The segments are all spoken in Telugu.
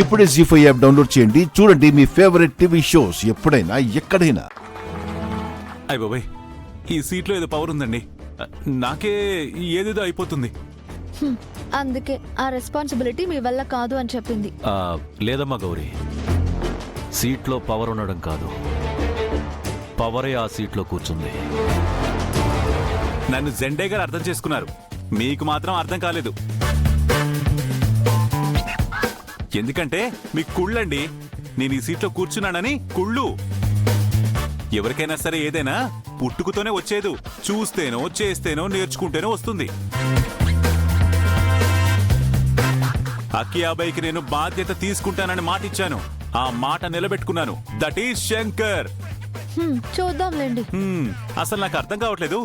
ఇప్పుడే జీ5 యాప్ డౌన్లోడ్ చేయండి. చూడండి మీ ఫేవరెట్ టీవీ షోస్ ఎప్పుడైనా ఎక్కడైనా. అయ్య బాబాయ్, ఈ సీట్లో ఏదో పవర్ ఉందండి. నాకే ఏదేదో అయిపోతుంది. అందుకే ఆ రెస్పాన్సిబిలిటీ మీ వల్ల కాదు అని చెప్పింది. లేదమ్మా గౌరీ, సీట్లో పవర్ ఉండడం కాదు, పవరే ఆ సీట్లో కూర్చుంది. నన్ను జెండే గారు అర్థం చేసుకున్నారు, మీకు మాత్రం అర్థం కాలేదు. ఎందుకంటే మీకు కుళ్ళండి. నేను ఈ సీట్లో కూర్చున్నానని కుళ్ళు. ఎవరికైనా సరే ఏదైనా పుట్టుకతోనే వచ్చేదు, చూస్తేనో చేస్తేనో నేర్చుకుంటేనో వస్తుంది. అక్కియాబాయికి నేను బాధ్యత తీసుకుంటానని మాట ఇచ్చాను, ఆ మాట నిలబెట్టుకున్నాను. That is Shankar. చూద్దాంలేండి. అసలు నాకు అర్థం కావట్లేదు,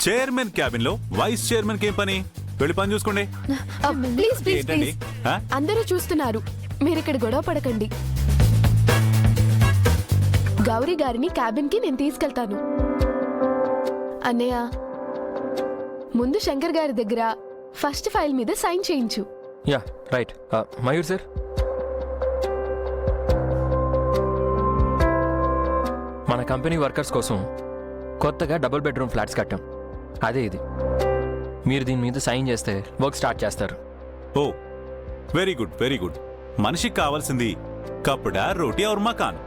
చైర్మన్ క్యాబిన్ లో వైస్ చైర్మన్ కి ఏం పని? వెళ్ళి పని చూసుకోండి. ప్లీజ్ ప్లీజ్ ఏంటండి? ప్లీజ్, అందరూ చూస్తున్నారు, మీరు ఇక్కడ గొడవ పడకండి. గౌరీ గారిని క్యాబిన్ కి నేను తీసుకెళ్తాను. అన్నయ్య, ముందు శంకర్ గారి దగ్గర ఫస్ట్ ఫైల్ మీద సైన్ చేయించు. Yeah right. మయూర్ సార్, మన కంపెనీ వర్కర్స్ కోసం కొత్తగా డబుల్ బెడ్రూమ్ ఫ్లాట్స్ కట్టాం. అదే ఇది. మీరు దీని మీద సైన్ చేస్తే వర్క్ స్టార్ట్ చేస్తారు. ఓ వెరీ గుడ్, వెరీ గుడ్. మనిషికి కావాల్సింది కప్పుడా, రోటీ ఔర్ మకాన్.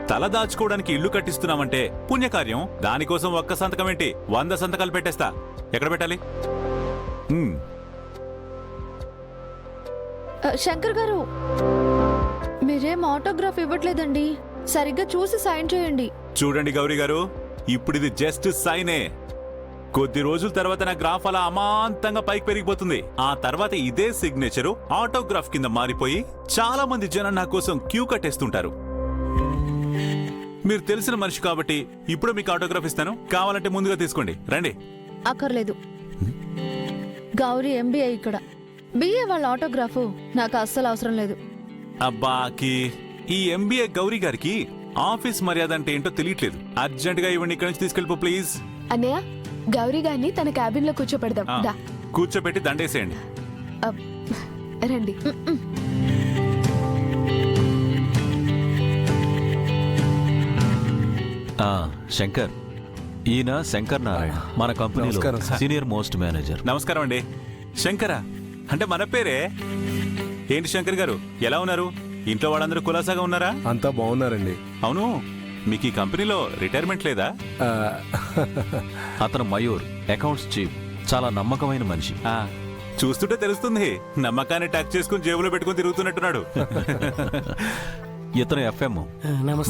తల దాచుకోవడానికి ఇల్లు కట్టిస్తున్నామంటే పుణ్యకార్యం. దానికోసం ఒక్క సంతకం ఏంటి, 100 సంతకాలు పెట్టేస్తా. ఎక్కడ పెట్టాలి? శంకర్ గారు, మీరేం ఆటోగ్రాఫ్ ఇవ్వట్లేదండి, సరిగ్గా చూసి సైన్ చేయండి. చూడండి గౌరీ గారు, ఇప్పుడు ఇది జస్ట్ సైనే. కొద్ది రోజుల తర్వాత నా గ్రాఫ్ అలా అమాంతంగా పైకి పెరిగిపోతుంది. ఆ తర్వాత ఇదే సిగ్నేచరు ఆటోగ్రాఫ్ కింద మారిపోయి చాలా మంది జనం నా కోసం క్యూ కట్టేస్తుంటారు. మీరు తెలిసిన మనిషి కాబట్టి ఇప్పుడు మీకు ఆటోగ్రాఫ్ ఇస్తాను. కావాలంటే ముందుగా తీసుకోండి, రండి. అక్కర్లేదు, గౌరీ ఎంబీఏ ఇక్కడ, బిఏ వాళ్ళ ఆటోగ్రాఫ్ నాకు అస్సలు అవసరం లేదు. అబ్బాకి ఈ ఎంబీఏ గౌరీ గారికి ఆఫీస్ మర్యాద అంటే ఏంటో తెలియట్లేదు. అర్జెంట్ గా ఇవ్వండి, ఇక్కడి నుంచి తీసుకెళ్ళిపో ప్లీజ్. అన్నయ్య, గౌరీ గారిని తన క్యాబిన్ లో కూర్చోపెడదాం. దా. కూర్చోబెట్టి దండేసేయండి. రండి. శంకర్, ఈయన శంకర్ నారాయణ, మన కంపెనీలో సీనియర్ మోస్ట్ మేనేజర్. నమస్కారం అండి. శంకరా అంటే మన పేరే. ఏంటి శంకర్ గారు, ఎలా ఉన్నారు? ఇంట్లో వాళ్ళందరూ కులాసాగా ఉన్నారా? అంతా బాగున్నారండి. అవును, మీకు ఈ కంపెనీలో రిటైర్మెంట్ లేదా? అతను మయూర్, అకౌంట్స్ చీఫ్, చాలా నమ్మకమైన మనిషి. చూస్తుంటే తెలుస్తుంది, నమ్మకాన్ని టచ్ చేసుకుని జేబులో పెట్టుకుని తిరుగుతున్నట్టున్నాడు. ఇతను ఎఫ్ఎం,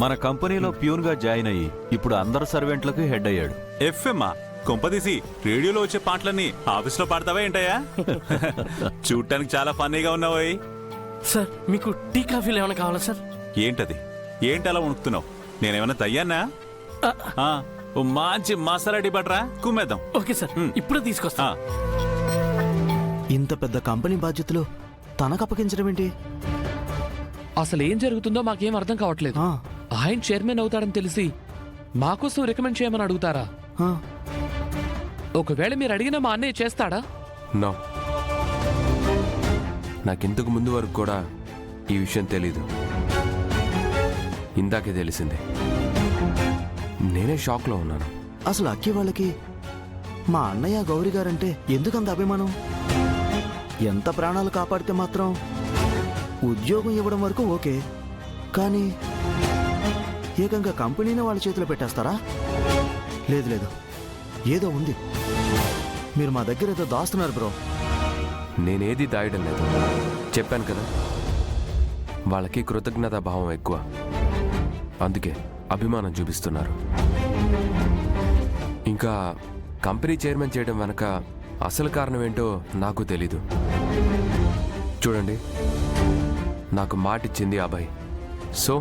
మన కంపెనీలో ప్యూన్ గా జాయిన్ అయ్యి ఇప్పుడు అందరు సర్వెంట్లకు హెడ్ అయ్యాడు. ఎఫ్ఎమ్మా? కొంపదీసి రేడియోలో వచ్చే పాటలన్నీ ఆఫీస్లో పాడతావా ఏంటయ్యా? చూడటానికి చాలా ఫన్నీగా ఉన్నావు. సార్, మీకు టీ కాఫీలు ఏమైనా కావాలా సార్? ఏంటది? ఏంటి అలా ఉణుకుతున్నావు? నేనేమన్నా తయ్యానా? మంచి మసాలా టీ పడరా, కుమ్మేద్దాం. ఓకే సార్, ఇప్పుడే తీసుకొస్తా. ఇంత పెద్ద కంపెనీ బాధ్యతలు తనకు అప్పగించడం ఏంటి? అసలు ఏం జరుగుతుందో మాకేం అర్థం కావట్లేదు. ఆయన చైర్మన్ అవుతాడని తెలిసి మాకోసం రికమెండ్ చేయమని అడుగుతారా? ఒకవేళ మీరు అడిగినా మా అన్నయ్య చేస్తాడా? నో, నాకింతకు ముందు వరకు కూడా ఈ విషయం తెలీదు. ఇందాకే తెలిసింది. నేనే షాక్లో ఉన్నాను. అసలు అక్కి వాళ్ళకి మా అన్నయ్య గౌరీ గారంటే ఎందుకంత అభిమానం? ఎంత ప్రాణాలు కాపాడితే మాత్రం ఉద్యోగం ఇవ్వడం వరకు ఓకే, కానీ ఏకంగా కంపెనీని వాళ్ళ చేతిలో పెట్టేస్తారా? లేదు లేదు, ఏదో ఉంది. మీరు మా దగ్గర ఏదో దాస్తున్నారు బ్రో. నేనేది దాయడం లేదు, చెప్పాను కదా. వాళ్ళకి కృతజ్ఞతా భావం ఎక్కువ, అందుకే అభిమానం చూపిస్తున్నారు. ఇంకా కంపెనీ చైర్మన్ చేయడం వెనక అసలు కారణం ఏంటో నాకు తెలీదు. చూడండి, నాకు మాటిచ్చింది అభయ్. సో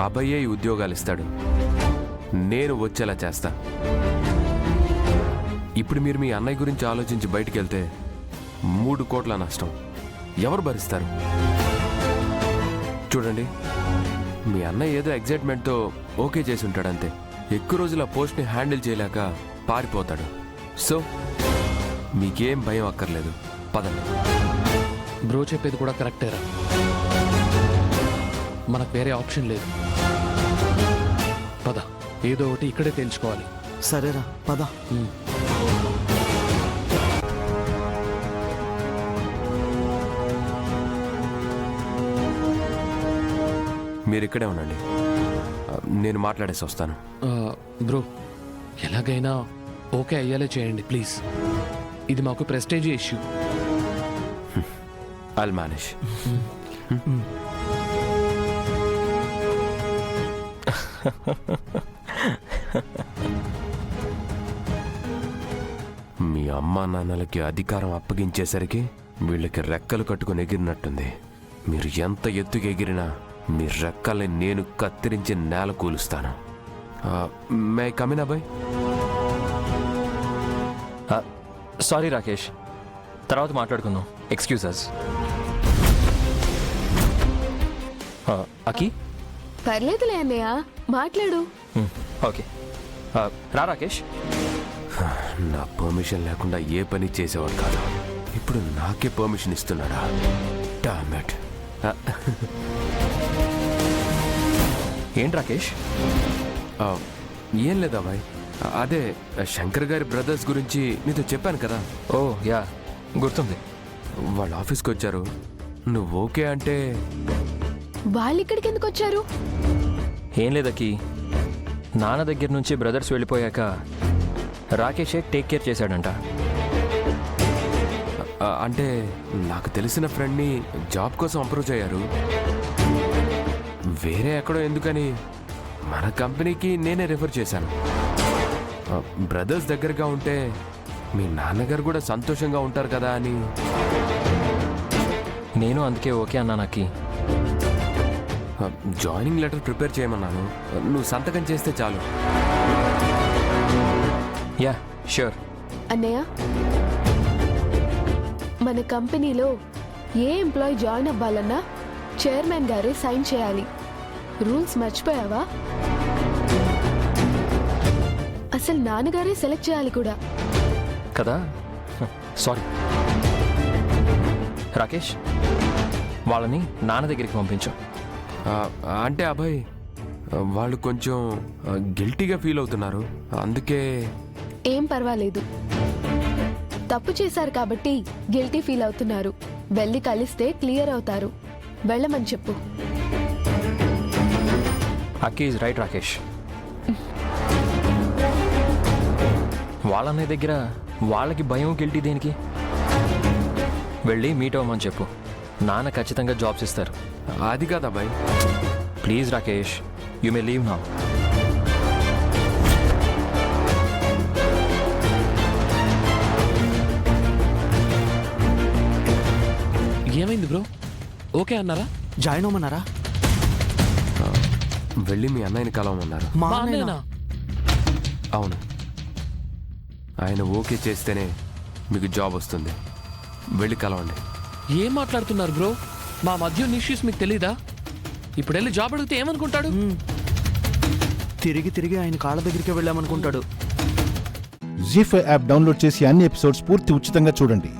అభయ్యే ఈ ఉద్యోగాలు ఇస్తాడు, నేను వచ్చేలా చేస్తా. ఇప్పుడు మీరు మీ అన్నయ్య గురించి ఆలోచించి బయటికి వెళ్తే 3 కోట్ల నష్టం ఎవరు భరిస్తారు? చూడండి, మీ అన్నయ్య ఏదో ఎగ్జైట్మెంట్తో ఓకే చేసి ఉంటాడంతే. ఎక్కువ రోజుల పోస్ట్ని హ్యాండిల్ చేయలేక పారిపోతాడు. సో మీకేం భయం అక్కర్లేదు, పదండి. బ్రో చెప్పేది కూడా కరెక్టేరా. మనకు వేరే ఆప్షన్ లేదు. పద, ఏదో ఒకటి ఇక్కడే తేల్చుకోవాలి. సరేరా పద. మీరు ఇక్కడే ఉండండి, నేను మాట్లాడేసి వస్తాను. బ్రో, ఎలాగైనా ఓకే అయ్యేలా చేయండి ప్లీజ్. ఇది మాకు ప్రెస్టేజ్ ఇష్యూ. I'll manage. మీ అమ్మా నాన్నలకి అధికారం అప్పగించేసరికి వీళ్ళకి రెక్కలు కట్టుకుని ఎగిరినట్టుంది. మీరు ఎంత ఎత్తుకు ఎగిరినా మీ రెక్కల్ని నేను కత్తిరించి నేల కూలుస్తాను. మే కమిన్ అబ్బాయి. సారీ రాకేష్, తర్వాత మాట్లాడుకుందాం. ఎక్స్క్యూజెస్. అకి పర్లేదులే అన్నయ్య, మాట్లాడు. ఓకే, రా రాకేష్. నా పర్మిషన్ లేకుండా ఏ పని చేసేవాడు కాదు, ఇప్పుడు నాకే పర్మిషన్ ఇస్తున్నాడా? డామెట్. ఏంటి రాకేష్? ఏం లేదా బాయ్, అదే శంకర్ గారి బ్రదర్స్ గురించి నీతో చెప్పాను కదా. ఓ యా, గుర్తుంది. వాళ్ళ ఆఫీస్కి వచ్చారు. నువ్వు ఓకే అంటే వాళ్ళు ఇక్కడికి ఎందుకు వచ్చారు? ఏం లేదకి, నాన్న దగ్గర నుంచి బ్రదర్స్ వెళ్ళిపోయాక రాకేషే టేక్ కేర్ చేశాడంట. అంటే నాకు తెలిసిన ఫ్రెండ్ని జాబ్ కోసం అప్రోచ్ అయ్యారు. వేరే ఎక్కడో ఎందుకని మన కంపెనీకి నేనే రిఫర్ చేశాను. బ్రదర్స్ దగ్గరగా ఉంటే మీ నాన్నగారు కూడా సంతోషంగా ఉంటారు కదా అని. నేను అందుకే ఓకే అన్నా. నాకి జాయినింగ్ లెటర్ ప్రిపేర్ చేయమన్నాను, నువ్వు సంతకం చేస్తే చాలు. Yeah sure. అన్నయ్య, మన కంపెనీలో ఏ ఎంప్లాయీ జాయిన్ అవ్వాలన్నా చైర్మన్ గారే సైన్ చేయాలి. రూల్స్ మర్చిపోయావా? అసలు నాన్నగారే సెలెక్ట్ చేయాలి కూడా కదా. సారీ రాకేష్, వాళ్ళని నాన్న దగ్గరికి పంపించు. అంటే అబ్బాయి, వాళ్ళు కొంచెం గిల్టీగా ఫీల్ అవుతున్నారు, అందుకే. ఏం పర్వాలేదు, తప్పు చేశారు కాబట్టి గిల్టీ ఫీల్ అవుతున్నారు. వెళ్ళి కలిస్తే క్లియర్ అవుతారు. వెళ్ళమని చెప్పు. అక్కీ ఈజ్ రైట్ రాకేష్. వాళ్ళన్న దగ్గర వాళ్ళకి భయం గిల్టీ దేనికి? వెళ్ళి మీట్ అవ్వమని చెప్పు. నాన్న ఖచ్చితంగా జాబ్స్ ఇస్తారు. అది కాదు అబ్బాయి. Please Rakesh, you may leave now. ఏమైంది బ్రో? ఓకే అన్నారా? జాయిన్ అవ్వమన్నారా? వెళ్ళి మీ అన్నయ్యని కలవమన్నారు. మా మా అన్నయ్యనా? అన్నయ్యనా? అవును, ఆయన ఓకే చేస్తేనే మీకు జాబ్ వస్తుంది. వెళ్ళి కలవండి. ఏం మాట్లాడుతున్నారు బ్రో? మా మధ్య ఇష్యూస్ మీకు తెలీదా? ఇప్పుడు వెళ్ళి జాబ్ అడిగితే ఏమనుకుంటాడు? తిరిగి తిరిగి ఆయన కాళ్ళ దగ్గరికి వెళ్ళామనుకుంటాడు. జీ5 యాప్ డౌన్లోడ్ చేసి అన్ని ఎపిసోడ్స్ పూర్తి ఉచితంగా చూడండి.